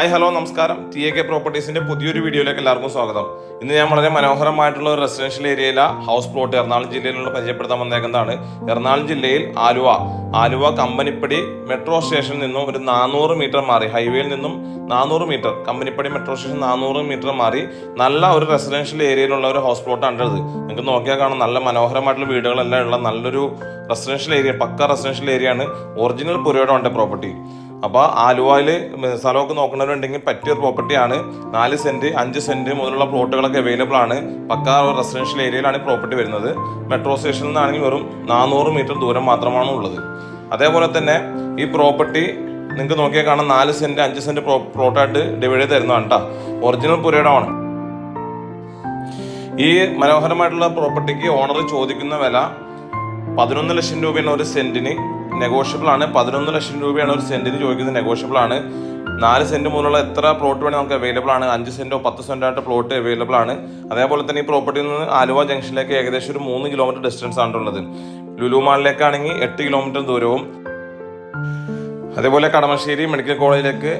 Hi hello നമസ്കാരം. TAK പ്രോപ്പർട്ടീസിന്റെ പുതിയൊരു വീഡിയോയിലേക്ക് എല്ലാവർക്കും സ്വാഗതം. ഇന്ന് ഞാൻ വളരെ മനോഹരമായിട്ടുള്ള ഒരു റെസിഡൻഷ്യൽ ഏരിയയിലെ ഹൗസ് പ്ലോട്ട് എറണാകുളം ജില്ലയിലുള്ള പരിചയപ്പെടുത്താൻ വന്നേക്കുന്നതാണ്. എറണാകുളം ജില്ലയിൽ ആലുവ കമ്പനിപ്പടി മെട്രോ സ്റ്റേഷനിൽ നിന്നും ഒരു 400 മീറ്റർ മാറി, ഹൈവേയിൽ നിന്നും 400 metre, Kampanipadi metro station 400 metre മാറി നല്ല ഒരു റെസിഡൻഷ്യൽ ഏരിയയിലുള്ള ഒരു ഹൗസ് പ്ലോട്ടാണ് ഇത്. നിങ്ങൾക്ക് നോക്കിയാൽ കാണാം, നല്ല മനോഹരമായിട്ടുള്ള വീടുകളെല്ലാം ഉള്ള നല്ലൊരു റെസിഡൻഷ്യൽ ഏരിയ, പക്ക റെസിഡൻഷ്യൽ ഏരിയ ആണ്. ഒറിജിനൽ പുരയുടെ പ്രോപ്പർട്ടി. അപ്പോൾ ആലുവയിൽ സ്ഥലമൊക്കെ നോക്കുന്നവരുണ്ടെങ്കിൽ പറ്റിയൊരു പ്രോപ്പർട്ടിയാണ്. 4 സെന്റ് 5 സെന്റ് മുതലുള്ള പ്ലോട്ടുകളൊക്കെ അവൈലബിൾ ആണ്. പക്ക റെസിഡൻഷ്യൽ ഏരിയയിലാണ് പ്രോപ്പർട്ടി വരുന്നത്. മെട്രോ സ്റ്റേഷനിൽ നിന്നാണെങ്കിൽ വെറും 400 മീറ്റർ ദൂരം മാത്രമാണ് ഉള്ളത്. അതേപോലെ തന്നെ ഈ പ്രോപ്പർട്ടി നിങ്ങൾക്ക് നോക്കിയാൽ കാണാം, 4 സെന്റ് 5 സെന്റ് പ്ലോട്ടായിട്ട് ഡിവൈഡ് ചെയ്ത് തരുന്നതാണ് കേട്ടോ. ഒറിജിനൽ പുരയിടമാണ്. ഈ മനോഹരമായിട്ടുള്ള പ്രോപ്പർട്ടിക്ക് ഓണർ ചോദിക്കുന്ന വില 11 ലക്ഷം രൂപയാണ് ഒരു സെന്റിന്. നെഗോഷ്യബിൾ ആണ്. 11 ലക്ഷം രൂപയാണ് ഒരു സെന്റിന് ചോദിക്കുന്നത്. നെഗോഷ്യബിൾ ആണ്. 4 സെന്റ് മുതലുള്ള എത്ര പ്ലോട്ട് വേണമെങ്കിൽ നമുക്ക് അവൈലബിൾ ആണ്. 5 സെന്റോ 10 സെന്റോ ആയിട്ട് പ്ലോട്ട് അവൈലബിൾ ആണ്. അതേപോലെ തന്നെ ഈ പ്രോപ്പർട്ടിയിൽ നിന്ന് ആലുവ ജംഗ്ഷനിലേക്ക് ഏകദേശം ഒരു 3 കിലോമീറ്റർ ഡിസ്റ്റൻസ് ആണുള്ളത്. ലുലു മാളിലേക്കാണെങ്കിൽ 8 കിലോമീറ്റർ ദൂരവും, അതേപോലെ കളമശ്ശേരി മെഡിക്കൽ കോളേജിലേക്ക്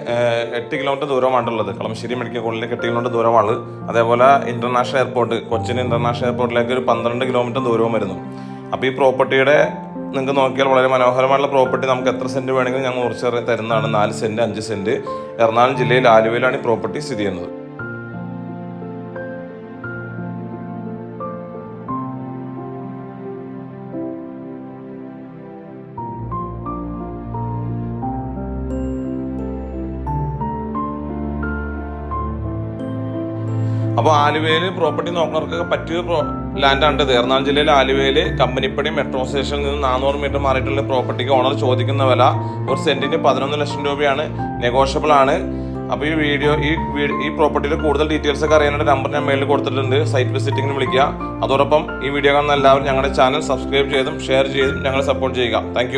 8 കിലോമീറ്റർ ദൂരമാണുള്ളത്. കളമശ്ശേരി മെഡിക്കൽ കോളേജിലേക്ക് 8 കിലോമീറ്റർ ദൂരമാണ്. അതേപോലെ ഇന്റർനാഷണൽ എയർപോർട്ട്, കൊച്ചിൻ ഇന്റർനാഷണൽ എയർപോർട്ടിലേക്ക് ഒരു 12 കിലോമീറ്റർ ദൂരവും വരുന്നു. അപ്പോൾ ഈ പ്രോപ്പർട്ടിയുടെ നിങ്ങൾക്ക് നോക്കിയാൽ വളരെ മനോഹരമായിട്ടുള്ള പ്രോപ്പർട്ടി. നമുക്ക് എത്ര സെന്റ് വേണമെങ്കിലും ഞങ്ങൾ കുറച്ച് തരുന്നതാണ്. 4 സെന്റ് 5 സെന്റ്. എറണാകുളം ജില്ലയിൽ ആലുവയിലാണ് ഈ പ്രോപ്പർട്ടി സ്ഥിതി ചെയ്യുന്നത്. അപ്പോൾ ആലുവയിൽ പ്രോപ്പർട്ടി നോക്കുന്നവർക്കൊക്കെ പറ്റിയൊരു ലാൻഡാണ് ഇത്. എറണാകുളം ജില്ലയിൽ ആലുവയിൽ കമ്പനിപ്പടി മെട്രോ സ്റ്റേഷനിൽ നിന്ന് 400 മീറ്റർ മാറിയിട്ടുള്ള പ്രോപ്പർട്ടിക്ക് ഓണർ ചോദിക്കുന്ന വില ഒരു സെന്റിന് 11 ലക്ഷം രൂപയാണ്. നെഗോഷ്യബിൾ ആണ്. അപ്പോൾ ഈ പ്രോപ്പർട്ടിയിൽ കൂടുതൽ ഡീറ്റെയിൽസ് ഒക്കെ അറിയാനുള്ള നമ്പർ ഞാൻ മേളിൽ കൊടുത്തിട്ടുണ്ട്. സൈറ്റ് വിസിറ്റിങ്ങിന് വിളിക്കുക. അതോടൊപ്പം ഈ വീഡിയോ കാണുന്ന എല്ലാവരും ഞങ്ങളുടെ ചാനൽ സബ്സ്ക്രൈബ് ചെയ്തും ഷെയർ ചെയ്തും ഞങ്ങളെ സപ്പോർട്ട് ചെയ്യുക. താങ്ക്